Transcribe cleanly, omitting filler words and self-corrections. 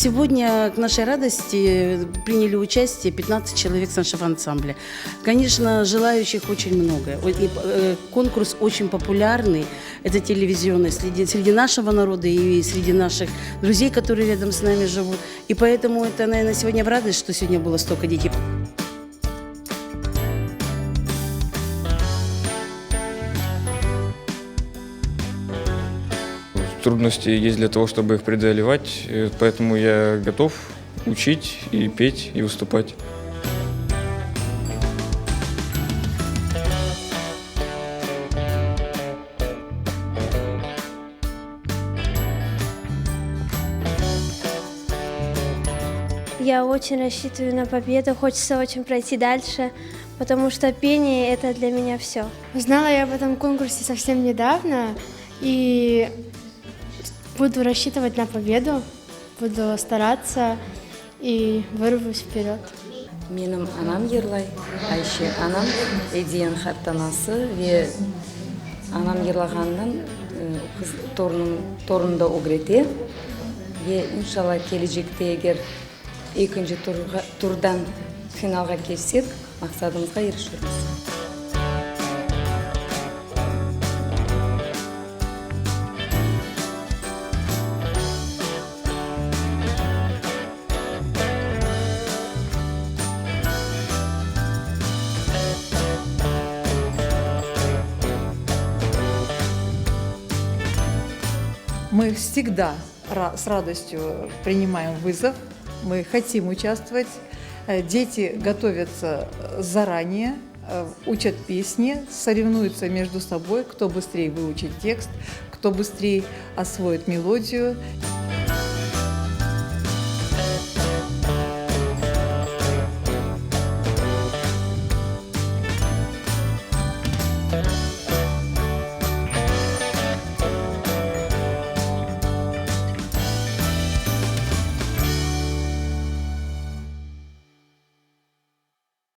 Сегодня, к нашей радости, приняли участие 15 человек с нашего ансамбля. Конечно, желающих очень много. Конкурс очень популярный. Это телевизионный среди нашего народа и среди наших друзей, которые рядом с нами живут. И поэтому это, наверное, сегодня в радость, что сегодня было столько детей. Трудности есть для того, чтобы их преодолевать, поэтому я готов учить и петь, и выступать. Я очень рассчитываю на победу, хочется очень пройти дальше, потому что пение – это для меня все. Узнала я об этом конкурсе совсем недавно и буду рассчитывать на победу, буду стараться и вырвусь вперед. Менің анам Ерлай, Айше анам Эдиен хаттанасы ве анам ерлағаннан қыз торында огрете ве иншалла келешекте егер екінші турдан финалға келсек, мақсатымызға ерішеміз. Мы всегда с радостью принимаем вызов, мы хотим участвовать. Дети готовятся заранее, учат песни, соревнуются между собой, кто быстрее выучит текст, кто быстрее освоит мелодию.